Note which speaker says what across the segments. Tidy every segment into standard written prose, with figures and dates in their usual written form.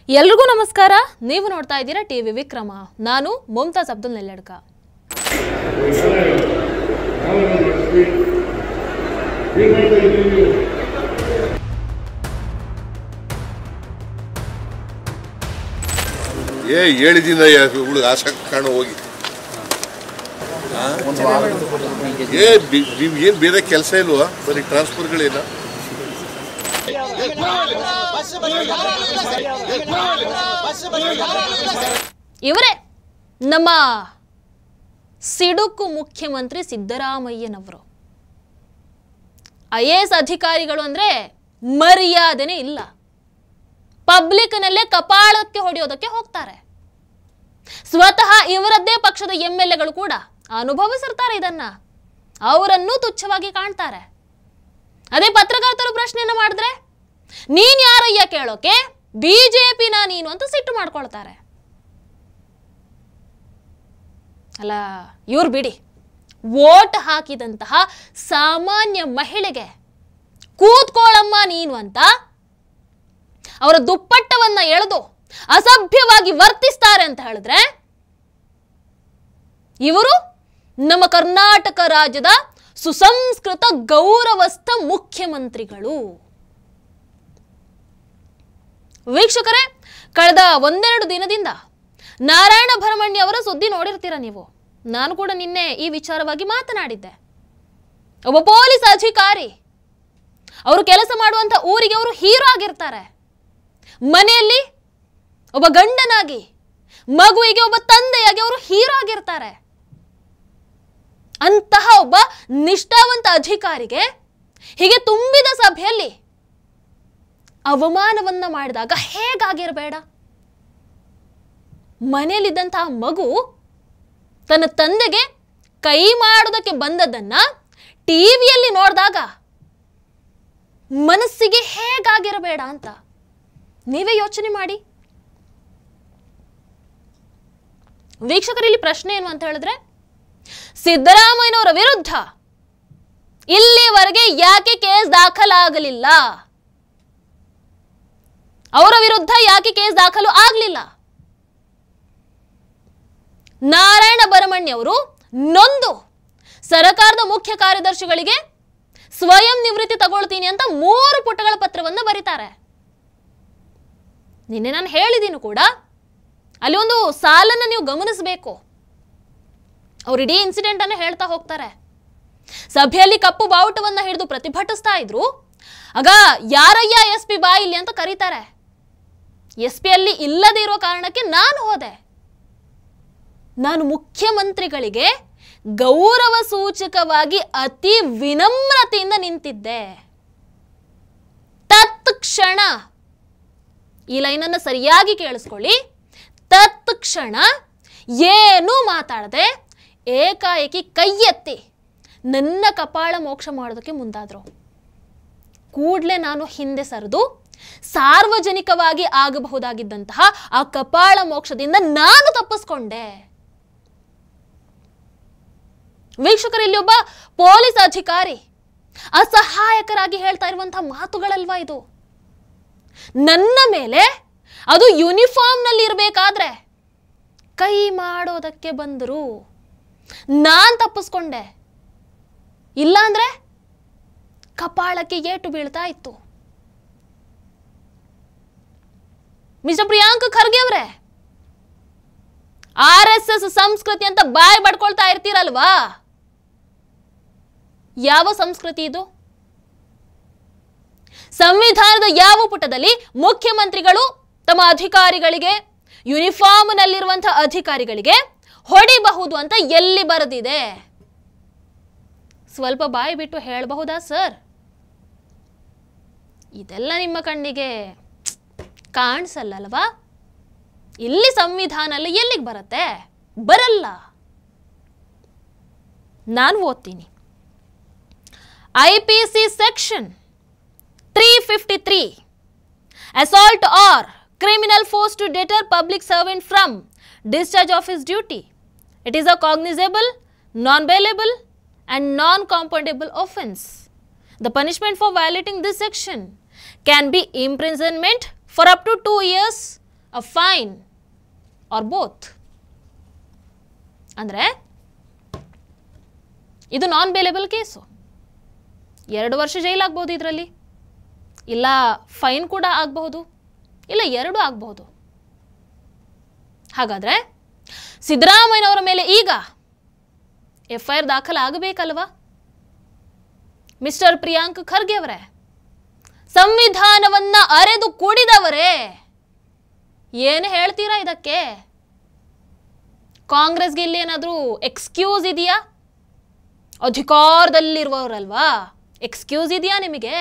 Speaker 1: ಎಲ್ರಿಗೂ ನಮಸ್ಕಾರ. ನೀವು ನೋಡ್ತಾ ಇದ್ದೀರಾ ಟಿವಿ ವಿಕ್ರಮ. ನಾನು ಮುಮ್ತಾಜ್ ಅಬ್ದುಲ್ ನೆಲ್ಲಡ್ಕ.
Speaker 2: ಹೇಳಿದಿಂದ ಹುಡುಗ ಆಸಕ್ತಿ ಕಾಣೋ ಹೋಗಿ ನಿಮ್ಗೇನು ಬೇರೆ ಕೆಲಸ ಇಲ್ವಾ? ಬರೀ ಟ್ರಾನ್ಸ್ಫರ್ಗಳೇನ?
Speaker 1: ಇವರೇ ನಮ್ಮ ಸಿಡುಕು ಮುಖ್ಯಮಂತ್ರಿ ಸಿದ್ದರಾಮಯ್ಯನವರು. IAS ಅಧಿಕಾರಿಗಳು ಅಂದ್ರೆ ಮರ್ಯಾದೆನೇ ಇಲ್ಲ. ಪಬ್ಲಿಕ್ನಲ್ಲೇ ಕಪಾಳಕ್ಕೆ ಹೊಡೆಯೋದಕ್ಕೆ ಹೋಗ್ತಾರೆ. ಸ್ವತಃ ಇವರದ್ದೇ ಪಕ್ಷದ MLAಗಳು ಕೂಡ ಅನುಭವಿಸಿರ್ತಾರೆ ಇದನ್ನ. ಅವರನ್ನು ತುಚ್ಛವಾಗಿ ಕಾಣ್ತಾರೆ. ಅದೇ ಪತ್ರಕರ್ತರು ಪ್ರಶ್ನೆಯನ್ನು ಮಾಡಿದ್ರೆ ನೀನ್ ಯಾರಯ್ಯ ಕೇಳೋಕೆ, BJPನ ನೀನು ಅಂತ ಸಿಟ್ಟು ಮಾಡ್ಕೊಳ್ತಾರೆ. ಅಲ್ಲ, ಇವ್ರು ಬಿಡಿ, ವೋಟ್ ಹಾಕಿದಂತಹ ಸಾಮಾನ್ಯ ಮಹಿಳೆಗೆ ಕೂತ್ಕೊಳ್ಳಮ್ಮ ನೀನು ಅಂತ ಅವರ ದುಪ್ಪಟ್ಟವನ್ನ ಎಳೆದು ಅಸಭ್ಯವಾಗಿ ವರ್ತಿಸ್ತಾರೆ ಅಂತ ಹೇಳಿದ್ರೆ ಇವರು ನಮ್ಮ ಕರ್ನಾಟಕ ರಾಜ್ಯದ ಸುಸಂಸ್ಕೃತ ಗೌರವಸ್ಥ ಮುಖ್ಯಮಂತ್ರಿಗಳು. ವೀಕ್ಷಕರೇ, ಕಳೆದ ಒಂದೆರಡು ದಿನದಿಂದ ನಾರಾಯಣ ಭರಮಣ್ಯ ಅವರ ಸುದ್ದಿ ನೋಡಿರ್ತೀರ ನೀವು. ನಾನು ಕೂಡ ನಿನ್ನೆ ಈ ವಿಚಾರವಾಗಿ ಮಾತನಾಡಿದ್ದೆ. ಒಬ್ಬ ಪೊಲೀಸ್ ಅಧಿಕಾರಿ, ಅವರು ಕೆಲಸ ಮಾಡುವಂತ ಊರಿಗೆ ಅವರು ಹೀರೋ ಆಗಿರ್ತಾರೆ. ಮನೆಯಲ್ಲಿ ಒಬ್ಬ ಗಂಡನಾಗಿ, ಮಗುವಿಗೆ ಒಬ್ಬ ತಂದೆಯಾಗಿ ಅವರು ಹೀರೋ ಆಗಿರ್ತಾರೆ. ಅಂತಹ ಒಬ್ಬ ನಿಷ್ಠಾವಂತ ಅಧಿಕಾರಿಗೆ ಹೀಗೆ ತುಂಬಿದ ಸಭೆಯಲ್ಲಿ ಅವಮಾನವನ್ನ ಮಾಡಿದಾಗ ಹೇಗಾಗಿರಬೇಡ? ಮನೆಯಲ್ಲಿದ್ದಂತಹ ಮಗು ತನ್ನ ತಂದೆಗೆ ಕೈ ಮಾಡೋದಕ್ಕೆ ಬಂದದ್ದನ್ನ ಟಿವಿಯಲ್ಲಿ ನೋಡಿದಾಗ ಮನಸ್ಸಿಗೆ ಹೇಗಾಗಿರಬೇಡ ಅಂತ ನೀವೇ ಯೋಚನೆ ಮಾಡಿ. ವೀಕ್ಷಕರಲ್ಲಿ ಪ್ರಶ್ನೆ ಏನು ಅಂತ ಹೇಳಿದ್ರೆ, ಸಿದ್ದರಾಮಯ್ಯನವರ ವಿರುದ್ಧ ಇಲ್ಲಿವರೆಗೆ ಯಾಕೆ ಕೇಸ್ ದಾಖಲಾಗಲಿಲ್ಲ? ಅವರ ವಿರುದ್ಧ ಯಾಕೆ ಕೇಸ್ ದಾಖಲು ಆಗಲಿಲ್ಲ? ನಾರಾಯಣ ಭರಮಣ್ಯ ಅವರು ನೊಂದು ಸರ್ಕಾರದ ಮುಖ್ಯ ಕಾರ್ಯದರ್ಶಿಗಳಿಗೆ ಸ್ವಯಂ ನಿವೃತ್ತಿ ತಗೊಳ್ತೀನಿ ಅಂತ 3 ಪುಟಗಳ ಪತ್ರವನ್ನು ಬರೀತಾರೆ. ನಿನ್ನೆ ನಾನು ಹೇಳಿದ್ದೀನಿ ಕೂಡ, ಅಲ್ಲಿ ಒಂದು ಸಾಲನ್ನು ನೀವು ಗಮನಿಸಬೇಕು. ಅವ್ರು ಇಡೀ ಇನ್ಸಿಡೆಂಟ್ ಅನ್ನು ಹೇಳ್ತಾ ಹೋಗ್ತಾರೆ. ಸಭೆಯಲ್ಲಿ ಕಪ್ಪು ಬಾವುಟವನ್ನ ಹಿಡಿದು ಪ್ರತಿಭಟಿಸ್ತಾ ಇದ್ರು. ಆಗ ಯಾರಯ್ಯ SP ಬಾ ಇಲ್ಲಿ ಅಂತ ಕರೀತಾರೆ. SP ಅಲ್ಲಿ ಇಲ್ಲದೆ ಇರೋ ಕಾರಣಕ್ಕೆ ನಾನು ಹೋದೆ. ನಾನು ಮುಖ್ಯಮಂತ್ರಿಗಳಿಗೆ ಗೌರವ ಸೂಚಕವಾಗಿ ಅತಿ ವಿನಮ್ರತೆಯಿಂದ ನಿಂತಿದ್ದೆ. ತತ್ಕ್ಷಣ, ಈ ಲೈನನ್ನು ಸರಿಯಾಗಿ ಕೇಳಿಸ್ಕೊಳ್ಳಿ, ತತ್ಕ್ಷಣ ಏನೂ ಮಾತಾಡದೆ ಏಕಾಏಕಿ ಕೈ ಎತ್ತಿ ನನ್ನ ಕಪಾಳ ಮೋಕ್ಷ ಮಾಡೋದಕ್ಕೆ ಮುಂದಾದ್ರು. ಕೂಡಲೇ ನಾನು ಹಿಂದೆ ಸರಿದು ಸಾರ್ವಜನಿಕವಾಗಿ ಆಗಬಹುದಾಗಿದ್ದಂತಹ ಆ ಕಪಾಳ ಮೋಕ್ಷದಿಂದ ನಾನು ತಪ್ಪಿಸ್ಕೊಂಡೆ. ವೀಕ್ಷಕರಲ್ಲಿ ಒಬ್ಬ ಪೊಲೀಸ್ ಅಧಿಕಾರಿ ಅಸಹಾಯಕರಾಗಿ ಹೇಳ್ತಾ ಇರುವಂತಹ ಮಾತುಗಳಲ್ವಾ ಇದು? ನನ್ನ ಮೇಲೆ ಅದು ಯೂನಿಫಾರ್ಮ್ ನಲ್ಲಿ ಇರಬೇಕಾದ್ರೆ ಕೈ ಮಾಡೋದಕ್ಕೆ ಬಂದರು, ನಾನ್ ತಪ್ಪಿಸ್ಕೊಂಡೆ. ಇಲ್ಲಾಂದ್ರೆ ಕಪಾಳಕ್ಕೆ ಏಟು ಬೀಳ್ತಾ ಇತ್ತು. ಮಿಸ್ಟರ್ ಪ್ರಿಯಾಂಕ್ ಖರ್ಗೆ ಅವರೇ, RSS ಸಂಸ್ಕೃತಿ ಅಂತ ಬಾಯ್ ಬಡ್ಕೊಳ್ತಾ ಇರ್ತೀರಲ್ವಾ? ಯಾವ ಸಂಸ್ಕೃತಿ ಇದು? ಸಂವಿಧಾನದ ಯಾವ ಪುಟದಲ್ಲಿ ಮುಖ್ಯಮಂತ್ರಿಗಳು ತಮ್ಮ ಅಧಿಕಾರಿಗಳಿಗೆ, ಯೂನಿಫಾರ್ಮ್ ನಲ್ಲಿರುವಂತಹ ಅಧಿಕಾರಿಗಳಿಗೆ ಹೊಡಿಬಹುದು ಅಂತ ಎಲ್ಲಿ ಬರೆದಿದೆ? ಸ್ವಲ್ಪ ಬಾಯಿ ಬಿಟ್ಟು ಹೇಳಬಹುದಾ ಸರ್? ಇದೆಲ್ಲ ನಿಮ್ಮ ಕಣ್ಣಿಗೆ ಕಾಣಿಸಲ್ಲಲ್ವಾ? ಇಲ್ಲಿ ಸಂವಿಧಾನ ಎಲ್ಲ ಎಲ್ಲಿಗೆ ಬರುತ್ತೆ? ಬರಲ್ಲ. ನಾನು ಓದ್ತೀನಿ. IPC section 353 assault or criminal force to deter public servant from discharge of his duty. It is a cognizable, non-bailable and non-computable offence. The punishment for violating this section can be imprisonment for up to 2 years a fine or both. ಅಂದರೆ ಇದು ನಾನ್ bailable case. 2 ವರ್ಷ ಜೈಲಾಗಬಹುದು ಇದರಲ್ಲಿ, ಇಲ್ಲ fine ಕೂಡ ಆಗಬಹುದು, ಇಲ್ಲ 2 ಆಗಬಹುದು. ಹಾಗಾದರೆ ಸಿದ್ದರಾಮಯ್ಯನವರ ಮೇಲೆ ಈಗ FIR ದಾಖಲಾಗಬೇಕಲ್ವಾ? ಮಿಸ್ಟರ್ ಪ್ರಿಯಾಂಕ್ ಖರ್ಗೆ ಅವರೇ, ಸಂವಿಧಾನವನ್ನ ಅರೆದು ಕುಡಿದವರೇ, ಏನು ಹೇಳ್ತೀರಾ ಇದಕ್ಕೆ? ಕಾಂಗ್ರೆಸ್ಗೆ ಇಲ್ಲಿ ಏನಾದರೂ ಎಕ್ಸ್ಕ್ಯೂಸ್ ಇದೆಯಾ? ಅಧಿಕಾರದಲ್ಲಿರುವವರಲ್ವಾ, ಎಕ್ಸ್ಕ್ಯೂಸ್ ಇದೆಯಾ ನಿಮಗೆ?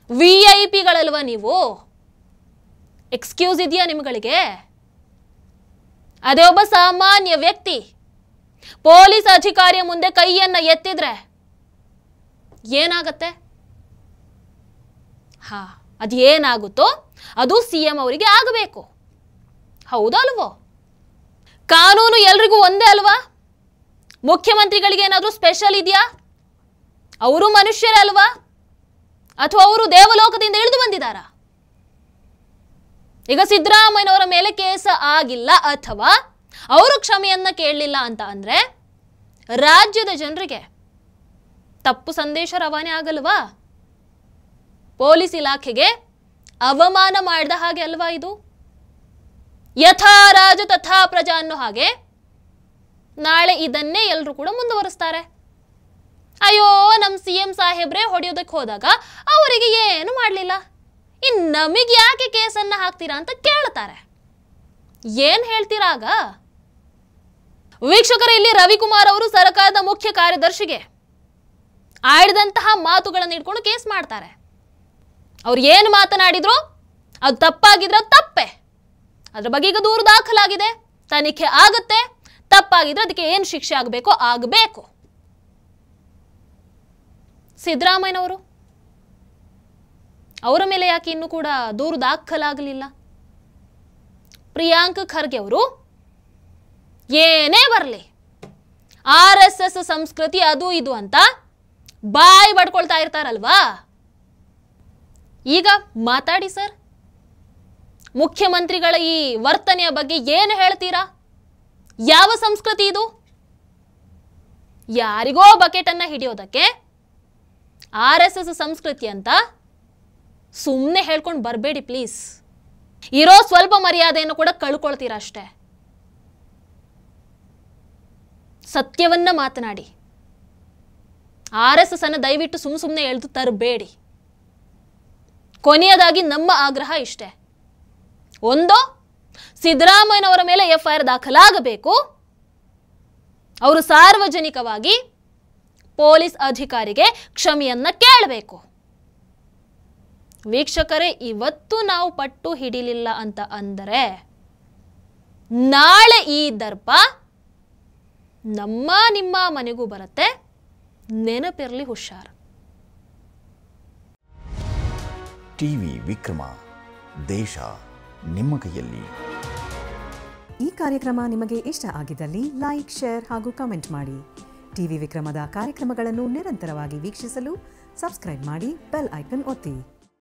Speaker 1: VIP-ಗಳಲ್ವಾ ನೀವು? ಎಕ್ಸ್ಕ್ಯೂಸ್ ಇದೆಯಾ ನಿಮ್ಗಳಿಗೆ? ಅದೇ ಒಬ್ಬ ಸಾಮಾನ್ಯ ವ್ಯಕ್ತಿ ಪೊಲೀಸ್ ಅಧಿಕಾರಿಯ ಮುಂದೆ ಕೈಯನ್ನ ಎತ್ತಿದ್ರೆ ಏನಾಗತ್ತೆ? ಅದು ಏನಾಗುತ್ತೋ ಅದು CM ಅವರಿಗೆ ಆಗಬೇಕು, ಹೌದಲ್ವೋ? ಕಾನೂನು ಎಲ್ರಿಗೂ ಒಂದೇ ಅಲ್ವಾ? ಮುಖ್ಯಮಂತ್ರಿಗಳಿಗೆ ಏನಾದರೂ ಸ್ಪೆಷಲ್ ಇದೆಯಾ? ಅವರು ಮನುಷ್ಯರೇ ಅಲ್ವಾ? ಅಥವಾ ಅವರು ದೇವಲೋಕದಿಂದ ಇಳಿದು ಬಂದಿದ್ದಾರಾ? ಈಗ ಸಿದ್ದರಾಮಯ್ಯನವರ ಮೇಲೆ ಕೇಸ ಆಗಿಲ್ಲ ಅಥವಾ ಅವರು ಕ್ಷಮೆಯನ್ನ ಕೇಳಲಿಲ್ಲ ಅಂತ ಅಂದ್ರೆ ರಾಜ್ಯದ ಜನರಿಗೆ ತಪ್ಪು ಸಂದೇಶ ರವಾನೆ ಆಗಲ್ವಾ? ಪೊಲೀಸ್ ಇಲಾಖೆಗೆ ಅವಮಾನ ಮಾಡಿದ ಹಾಗೆ ಅಲ್ವಾ ಇದು? ಯಥಾ ರಾಜ ತಥಾ ಪ್ರಜಾ ಅನ್ನೋ ಹಾಗೆ ನಾಳೆ ಇದನ್ನೇ ಎಲ್ಲರೂ ಕೂಡ ಮುಂದುವರಿಸ್ತಾರೆ. ಅಯ್ಯೋ, ನಮ್ಮ CM ಸಾಹೇಬ್ರೆ ಹೊಡೆಯೋದಕ್ಕೆ ಹೋದಾಗ ಅವರಿಗೆ ಏನು ಮಾಡಲಿಲ್ಲ, ಇನ್ನು ನಮಗೆ ಯಾಕೆ ಕೇಸನ್ನ ಹಾಕ್ತೀರಾ ಅಂತ ಕೇಳ್ತಾರೆ. ಏನ್ ಹೇಳ್ತೀರಾ ಆಗ? ವೀಕ್ಷಕರ, ಇಲ್ಲಿ ರವಿಕುಮಾರ್ ಅವರು ಸರ್ಕಾರದ ಮುಖ್ಯ ಕಾರ್ಯದರ್ಶಿಗೆ ಆಡಿದಂತಹ ಮಾತುಗಳನ್ನು ಇಟ್ಕೊಂಡು ಕೇಸ್ ಮಾಡ್ತಾರೆ. ಅವ್ರು ಏನು ಮಾತನಾಡಿದ್ರು ಅದು ತಪ್ಪಾಗಿದ್ರೆ ಅದು ತಪ್ಪೆ, ಅದ್ರ ಬಗ್ಗೆ ಈಗ ದೂರು ದಾಖಲಾಗಿದೆ, ತನಿಖೆ ಆಗುತ್ತೆ. ತಪ್ಪಾಗಿದ್ರೆ ಅದಕ್ಕೆ ಏನು ಶಿಕ್ಷೆ ಆಗಬೇಕೋ ಆಗಬೇಕು. ಸಿದ್ದರಾಮಯ್ಯನವರು ಅವರ ಮೇಲೆ ಯಾಕೆ ಇನ್ನೂ ಕೂಡ ದೂರು ದಾಖಲಾಗಲಿಲ್ಲ? ಪ್ರಿಯಾಂಕ್ ಖರ್ಗೆ ಅವರು ಏನೇ ಬರಲಿ RSS ಸಂಸ್ಕೃತಿ ಅದು ಇದು ಅಂತ ಬಾಯಿ ಬಡ್ಕೊಳ್ತಾ ಇರ್ತಾರಲ್ವಾ? ಈಗ ಮಾತಾಡಿ ಸರ್, ಮುಖ್ಯಮಂತ್ರಿಗಳ ಈ ವರ್ತನೆಯ ಬಗ್ಗೆ ಏನು ಹೇಳ್ತೀರಾ? ಯಾವ ಸಂಸ್ಕೃತಿ ಇದು? ಯಾರಿಗೋ ಬಕೆಟ್ ಅನ್ನ ಹಿಡಿಯೋದಕ್ಕೆ RSS ಸಂಸ್ಕೃತಿ ಅಂತ ಸುಮ್ಮನೆ ಹೇಳ್ಕೊಂಡು ಬರಬೇಡಿ ಪ್ಲೀಸ್. ಇರೋ ಸ್ವಲ್ಪ ಮರ್ಯಾದೆಯನ್ನು ಕೂಡ ಕಳ್ಕೊಳ್ತೀರಾ ಅಷ್ಟೇ. ಸತ್ಯವನ್ನ ಮಾತನಾಡಿ. RSS ಅನ್ನು ದಯವಿಟ್ಟು ಸುಮ್ಮನೆ ಎಳೆದು ತರಬೇಡಿ. ಕೊನೆಯದಾಗಿ ನಮ್ಮ ಆಗ್ರಹ ಇಷ್ಟೇ, ಒಂದು, ಸಿದ್ದರಾಮಯ್ಯನವರ ಮೇಲೆ FIR ದಾಖಲಾಗಬೇಕು. ಅವರು ಸಾರ್ವಜನಿಕವಾಗಿ ಪೊಲೀಸ್ ಅಧಿಕಾರಿಗೆ ಕ್ಷಮೆಯನ್ನ ಕೇಳಬೇಕು. ವೀಕ್ಷಕರೇ, ಇವತ್ತು ನಾವು ಪಟ್ಟು ಹಿಡಿಲಿಲ್ಲ ಅಂತ ಅಂದರೆ ನಾಳೆ ಈ ದರ್ಪ ನಮ್ಮ ನಿಮ್ಮ ಮನೆಗೂ ಬರುತ್ತೆ. ನೆನಪಿರಲಿ, ಹುಷಾರ್.
Speaker 3: ಟಿವಿ ವಿಕ್ರಮ, ದೇಶ ನಿಮ್ಮ ಕೈಯಲ್ಲಿ.
Speaker 4: ಈ ಕಾರ್ಯಕ್ರಮ ನಿಮಗೆ ಇಷ್ಟ ಆಗಿದ್ದಲ್ಲಿ ಲೈಕ್, ಶೇರ್ ಹಾಗೂ ಕಮೆಂಟ್ ಮಾಡಿ. ಟಿವಿ ವಿಕ್ರಮದ ಕಾರ್ಯಕ್ರಮಗಳನ್ನು ನಿರಂತರವಾಗಿ ವೀಕ್ಷಿಸಲು ಸಬ್ಸ್ಕ್ರೈಬ್ ಮಾಡಿ, ಬೆಲ್ ಐಕನ್ ಒತ್ತಿ.